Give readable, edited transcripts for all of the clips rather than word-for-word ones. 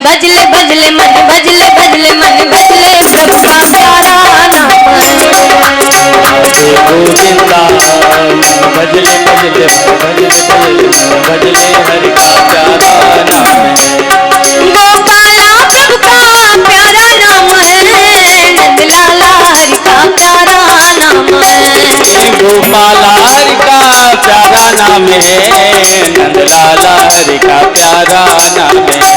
भजले भजले मन भजले भजले मन भजले सबका प्यारा नाम गोविंदा। भजले भजले भजले भजले भजले हरि का प्यारा नाम गोपाला सबका प्यारा नाम है। नंदलाला हरि का प्यारा नाम है। गोपाला हरि का प्यारा नाम है। नंदलाला हरि का प्यारा नाम है।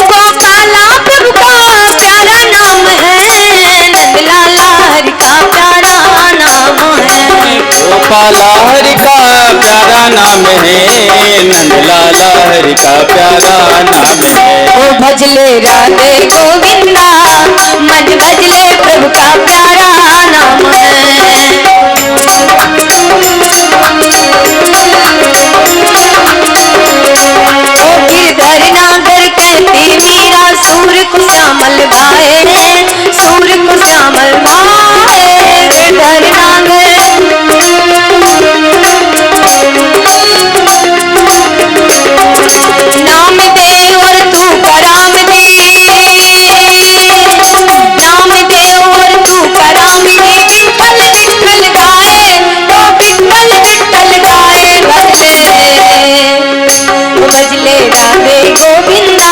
गोपाला प्रभु का प्यारा नाम है। नंदलाला हरि का प्यारा नाम है। गोपाला हरि का प्यारा नाम है। नंदलाला हरि का प्यारा नाम है। ओ भजले राधे गोविंदा मन भजले प्रभु का प्यारा नाम है। गिरधर नागर कहते मीरा सूर को श्यामल भाए। सूर को श्यामल भाए गिरधर नागर। नाम दे और तू कराम दे। नाम दे और तू कराम दे। विठल विठल गाए तो विठल विठल गाए भजले भजले राधे गोविंदा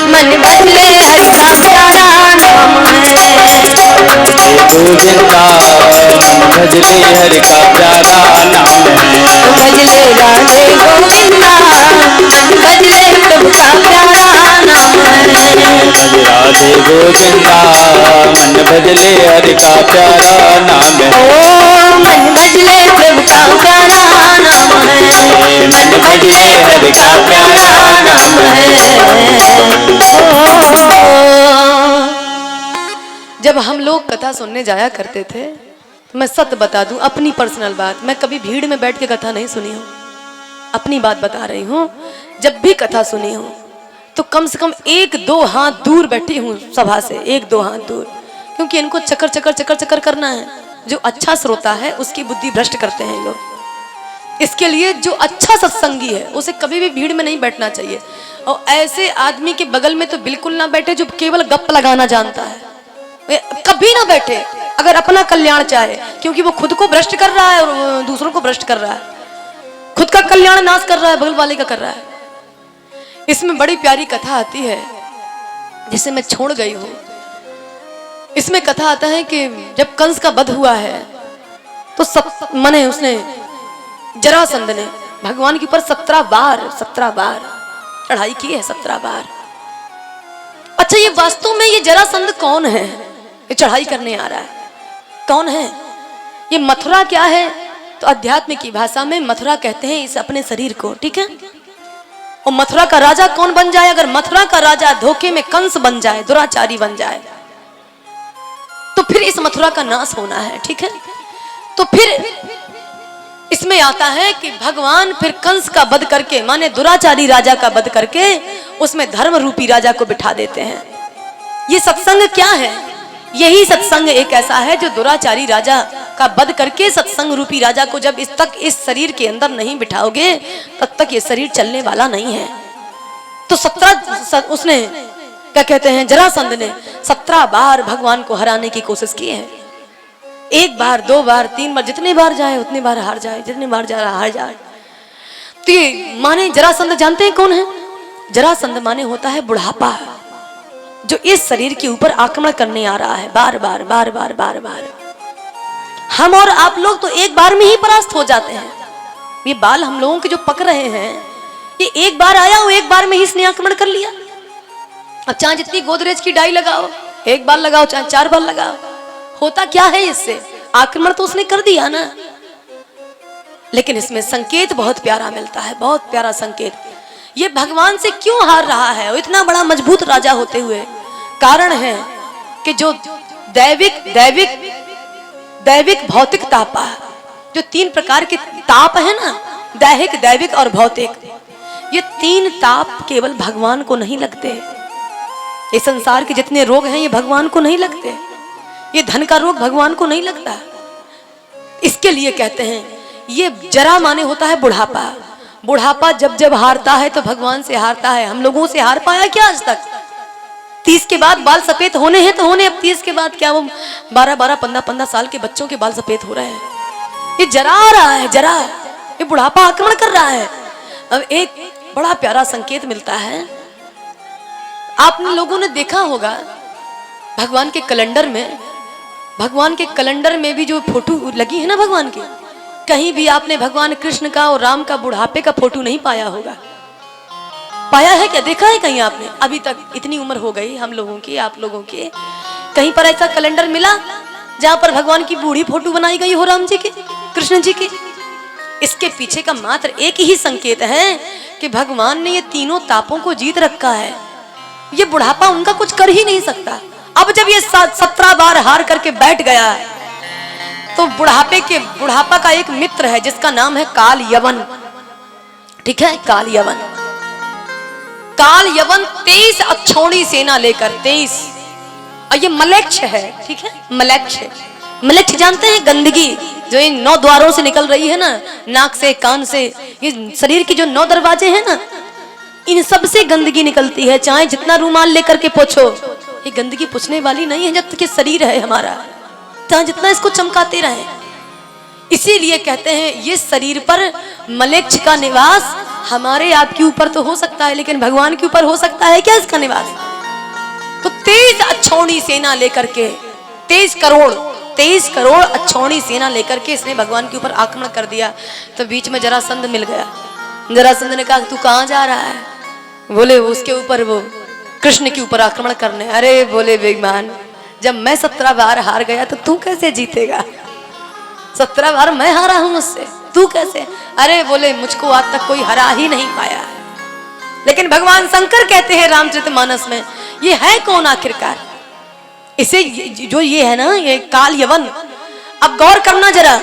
मन भजले हरि का प्यारा नाम है। गोविंदा मन भजले हरि का प्यारा नाम है। भजले राधे गोविंदा मन भजले प्रभु का प्यारा नाम है। राधे गोविंदा मन भजले हरि का प्यारा नाम है। ओ मन भजले प्रभु का प्यारा नाम है। मन भजले हरि का प्यारा नाम है। जब हम लोग कथा सुनने जाया करते थे तो मैं सत्य बता दूं, अपनी पर्सनल बात, मैं कभी भीड़ में बैठ के कथा नहीं सुनी हूँ। अपनी बात बता रही हूँ। जब भी कथा सुनी हूँ तो कम से कम 1-2 हाथ दूर बैठी हूँ सभा से, 1-2 हाथ दूर, क्योंकि इनको चक्कर चक्कर चक्कर चक्कर करना है। जो अच्छा श्रोता है उसकी बुद्धि भ्रष्ट करते हैं लोग। इसके लिए जो अच्छा सत्संगी है उसे कभी भी भीड़ में नहीं बैठना चाहिए। और ऐसे आदमी के बगल में तो बिल्कुल ना बैठे जो केवल गप लगाना जानता है। कभी ना बैठे अगर अपना कल्याण चाहे, क्योंकि वो खुद को भ्रष्ट कर रहा है और दूसरों को भ्रष्ट कर रहा है। खुद का कल्याण नाश कर रहा है, बगल वाले का कर रहा है। इसमें बड़ी प्यारी कथा आती है जिसे मैं छोड़ गई हूँ। इसमें कथा आता है कि जब कंस का वध हुआ है तो सब मने उसने जरासंध ने भगवान के ऊपर 17 बार चढ़ाई की है। 17 बार। अच्छा, ये वास्तव में ये जरासंध कौन है? ये चढ़ाई करने आ रहा है कौन है? ये मथुरा क्या है? तो अध्यात्म की भाषा में मथुरा कहते हैं इस अपने शरीर को, ठीक है। और मथुरा का राजा कौन बन जाए? अगर मथुरा का राजा धोखे में कंस बन जाए, दुराचारी बन जाए, तो फिर इस मथुरा का नाश होना है, ठीक है। तो फिर इसमें आता है कि भगवान फिर कंस का वध करके, माने दुराचारी राजा का वध करके, उसमें धर्म रूपी राजा को बिठा देते हैं। ये सत्संग क्या है? यही सत्संग एक ऐसा है जो दुराचारी राजा का वध करके सत्संग रूपी राजा को जब इस शरीर के अंदर नहीं बिठाओगे तब तक ये शरीर चलने वाला नहीं है। तो 17 उसने क्या कहते हैं, जरासंध ने 17 बार भगवान को हराने की कोशिश की है। 1 बार, 2 बार, 3 बार, जितने बार जाए उतने बार हार जाए, जितने बार जा रहा हार जाए। तो ये माने जरासंध जानते हैं कौन है? जरासंध माने होता है बुढ़ापा, जो इस शरीर के ऊपर आक्रमण करने आ रहा है बार बार बार बार बार बार। हम और आप लोग तो एक बार में ही परास्त हो जाते हैं। ये बाल हम लोगों के जो पक रहे हैं, ये एक बार आया वो एक बार में ही इसने आक्रमण कर लिया। अब चाहे जितनी गोदरेज की डाई लगाओ, 1 बार लगाओ चाहे 4 बार लगाओ, होता क्या है इससे? आक्रमण तो उसने कर दिया ना। लेकिन इसमें संकेत बहुत प्यारा मिलता है, बहुत प्यारा संकेत। ये भगवान से क्यों हार रहा है? वो इतना बड़ा मजबूत राजा होते हुए, कारण है कि जो दैविक भौतिक ताप, जो 3 प्रकार के ताप है ना, दैहिक, दैविक और भौतिक, ये 3 ताप केवल भगवान को नहीं लगते। ये संसार के जितने रोग हैं ये भगवान को नहीं लगते। ये धन का रोग भगवान को नहीं लगता। इसके लिए कहते हैं ये जरा माने होता है बुढ़ापा। बुढ़ापा जब जब हारता है तो भगवान से हारता है। हम लोगों से हार पाया क्या आज तक? 30 के बाद बाल सफेद होने हैं तो होने, अब 30 के बाद क्या वो 12-12, 15-15 साल के बच्चों के बाल सफेद हो रहे हैं। ये जरा आ रहा है, जरा ये बुढ़ापा आक्रमण कर रहा है। अब एक बड़ा प्यारा संकेत मिलता है, आप लोगों ने देखा होगा भगवान के कैलेंडर में भी जो फोटो लगी है ना भगवान की, कहीं भी आपने भगवान कृष्ण का और राम का बुढ़ापे का फोटो नहीं पाया होगा। पाया है क्या, देखा है कहीं आपने? अभी तक इतनी उम्र हो गई हम लोगों की, आप लोगों की, कहीं पर ऐसा कैलेंडर मिला जहां पर भगवान की बूढ़ी फोटो बनाई गई हो राम जी की, कृष्ण जी की? इसके पीछे का मात्र एक ही संकेत है कि भगवान ने ये तीनों तापों को जीत रखा है। ये बुढ़ापा उनका कुछ कर ही नहीं सकता। अब जब ये 17 बार हार करके बैठ गया है तो बुढ़ापा का एक मित्र है जिसका नाम है काल यवन। ठीक है, काल यवन 23 अक्षौणी सेना लेकर 23, और ये मलेच्छ है। ठीक है, मलेच्छ जानते हैं, गंदगी जो इन 9 द्वारों से निकल रही है ना, नाक से, कान से, ये शरीर की जो 9 दरवाजे हैं ना, इन सब से गंदगी निकलती है। चाहे जितना रूमाल लेकर के पोछो, ये गंदगी पुछने वाली नहीं है जब तक ये शरीर है हमारा, चाहे जितना इसको चमकाते रहे। इसीलिए कहते हैं ये शरीर पर मलेच्छ का निवास हमारे आपके ऊपर तो हो सकता है, लेकिन भगवान के ऊपर हो सकता है क्या इसका निवास? तो 23 अक्षौणी सेना लेकर के 23 करोड़ अक्षौणी सेना लेकर के इसने भगवान के ऊपर आक्रमण कर दिया। तो बीच में जरासंध मिल गया। जरासंध ने कहा तू कहाँ जा रहा है? बोले उसके ऊपर, वो कृष्ण के ऊपर आक्रमण करने। अरे बोले बेईमान, जब मैं 17 बार हार गया तो तू कैसे जीतेगा? 17 बार मैं हारा हूं उससे, तू कैसे? अरे बोले मुझको आज तक कोई हरा ही नहीं पाया है। लेकिन भगवान शंकर कहते हैं रामचरितमानस में, ये है कौन आखिरकार? इसे जो ये है ना, ये काल यवन। अब गौर करना जरा,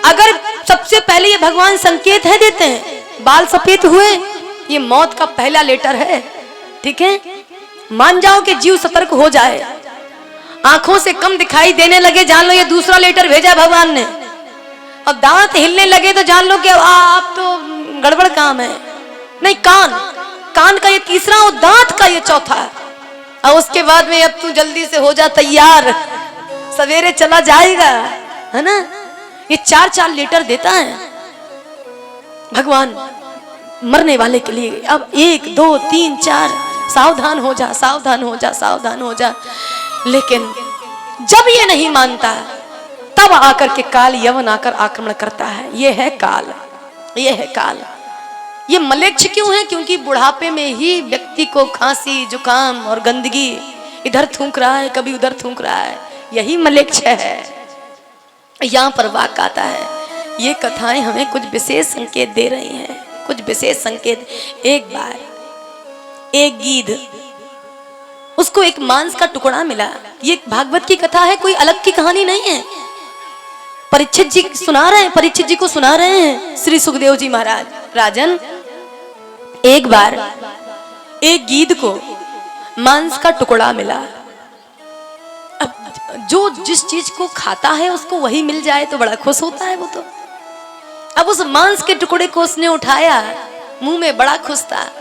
अगर सबसे पहले ये भगवान संकेत है देते हैं, बाल सफेद हुए, ये मौत का पहला लेटर है। ठीक है, मान जाओ कि जीव सतर्क हो जाए, आंखों से कम दिखाई देने लगे, जान लो ये दूसरा लेटर भेजा भगवान ने। और दांत हिलने लगे तो जान लो कि आप तो गड़बड़ काम है। नहीं, कान का ये तीसरा और दांत का ये चौथा। और उसके बाद में अब तू जल्दी से हो जा तैयार, सवेरे चला जाएगा, है ना? ये 4-4 लेटर देता है भगवान मरने वाले के लिए। अब 1, 2, 3, 4, सावधान हो जा, सावधान हो जा, सावधान हो जा। लेकिन जब ये नहीं मानता तब आकर के काल यवन आकर आक्रमण करता है। ये है काल, ये है काल। ये मलेच्छ क्यों है? क्योंकि बुढ़ापे में ही व्यक्ति को खांसी, जुकाम और गंदगी, इधर थूक रहा है, कभी उधर थूक रहा है, यही मलेच्छ है। यहाँ पर वाक आता है। ये कथाएं हमें कुछ विशेष संकेत दे रही हैं, कुछ विशेष संकेत। एक बार एक गीध, उसको एक मांस का टुकड़ा मिला। ये भागवत की कथा है, कोई अलग की कहानी नहीं है। परीक्षित जी सुना रहे हैं, परीक्षित जी को सुना रहे हैं श्री सुखदेव जी महाराज। राजन, एक बार एक गीध को मांस का टुकड़ा मिला। अब जो जिस चीज को खाता है उसको वही मिल जाए तो बड़ा खुश होता है वो तो। अब उस मांस के टुकड़े को उसने उठाया, मुंह में बड़ा खुश था।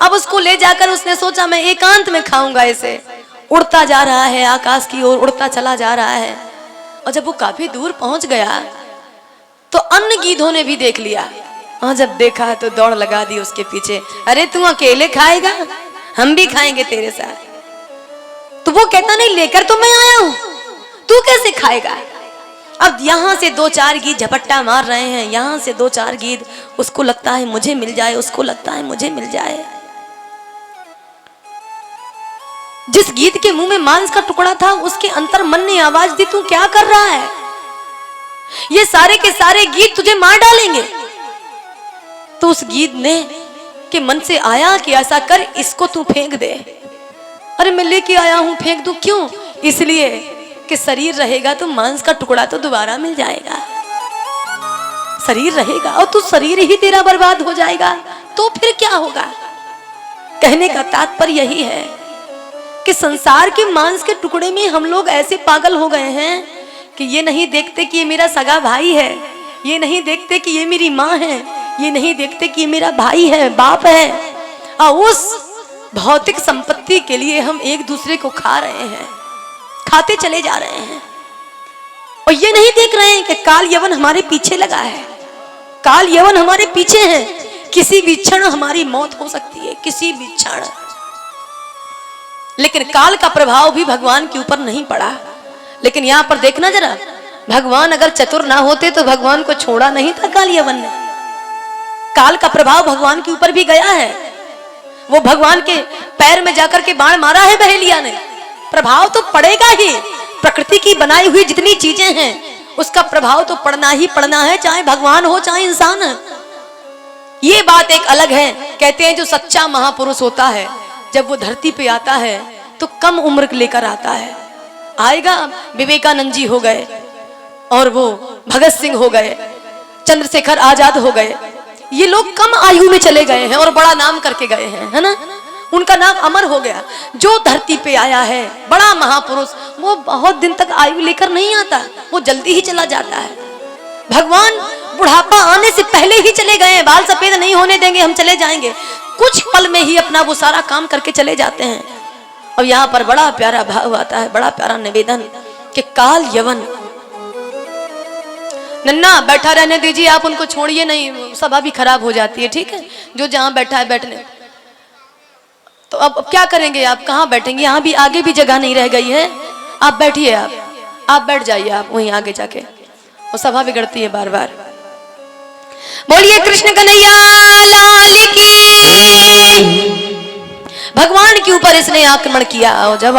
अब उसको ले जाकर उसने सोचा मैं एकांत में खाऊंगा इसे। उड़ता जा रहा है, आकाश की ओर उड़ता चला जा रहा है। और जब वो काफी दूर पहुंच गया तो अन्य गीधों ने भी देख लिया, और जब देखा तो दौड़ लगा दी उसके पीछे। अरे तू अकेले खाएगा, हम भी खाएंगे तेरे साथ। तो वो कहता नहीं, लेकर तो मैं आया हूं, तू कैसे खाएगा? अब यहां से 2-4 गीध झपट्टा मार रहे हैं, यहां से 2-4 गीध, उसको लगता है मुझे मिल जाए, उसको लगता है मुझे मिल जाए। जिस गीध के मुंह में मांस का टुकड़ा था उसके अंतर मन ने आवाज दी, तू क्या कर रहा है? ये सारे के सारे गीध तुझे मार डालेंगे। तो उस गीध ने के मन से आया कि ऐसा कर, इसको तू फेंक दे। अरे मैं लेके आया हूं, फेंक दूं? क्यों? इसलिए कि शरीर रहेगा तो मांस का टुकड़ा तो दोबारा मिल जाएगा। शरीर रहेगा और तू शरीर ही तेरा बर्बाद हो जाएगा तो फिर क्या होगा? कहने का तात्पर्य यही है कि संसार के मांस के टुकड़े में हम लोग ऐसे पागल हो गए हैं कि ये नहीं देखते कि ये मेरा सगा भाई है, ये नहीं देखते कि ये मेरी माँ है, ये नहीं देखते कि ये मेरा भाई है, बाप है। और उस भौतिक संपत्ति भक्ति के लिए हम एक दूसरे को खा रहे हैं, खाते चले जा रहे हैं, और ये नहीं देख रहे हैं कि काल यवन हमारे पीछे लगा है, काल यवन हमारे पीछे है, किसी भी क्षण हमारी मौत हो सकती है, किसी भी क्षण। लेकिन काल का प्रभाव भी भगवान के ऊपर नहीं पड़ा। लेकिन यहां पर देखना जरा, भगवान अगर चतुर ना होते तो भगवान को छोड़ा नहीं था काल यवन ने। काल का प्रभाव भगवान के ऊपर भी गया है, वो भगवान के पैर में जाकर के बाण मारा है बहेलिया ने, प्रभाव तो पड़ेगा ही। प्रकृति की बनाई हुई जितनी चीजें हैं उसका प्रभाव तो पड़ना ही पड़ना है, चाहे भगवान हो चाहे इंसान है। ये बात एक अलग है। कहते हैं जो सच्चा महापुरुष होता है जब वो धरती पे आता है तो कम उम्र लेकर आता है। आएगा, विवेकानंद जी हो गए, और वो भगत सिंह हो गए, चंद्रशेखर आजाद हो गए, ये लोग कम आयु में चले गए हैं और बड़ा नाम करके गए हैं, है ना, उनका नाम अमर हो गया। जो धरती पे आया है बड़ा महापुरुष, वो बहुत दिन तक आयु लेकर नहीं आता, वो जल्दी ही चला जाता है। भगवान बुढ़ापा आने से पहले ही चले गए हैं, बाल सफेद नहीं होने देंगे, हम चले जाएंगे, कुछ पल में ही अपना वो सारा काम करके चले जाते हैं। और यहाँ पर बड़ा प्यारा भाव आता है, बड़ा प्यारा निवेदन कि काल यवन, नन्ना बैठा रहने दीजिए, आप उनको छोड़िए नहीं, सभा भी खराब हो जाती है, ठीक है, जो जहां बैठा है बैठने। तो अब क्या करेंगे, आप कहाँ बैठेंगे, यहाँ भी आगे भी जगह नहीं रह गई है, आप बैठिए, आप बैठ जाइए, आप वहीं आगे जाके, वो सभा बिगड़ती है बार बार। बोलिए कृष्ण कन्हैया लाल की। भगवान के ऊपर इसने आक्रमण किया, और जब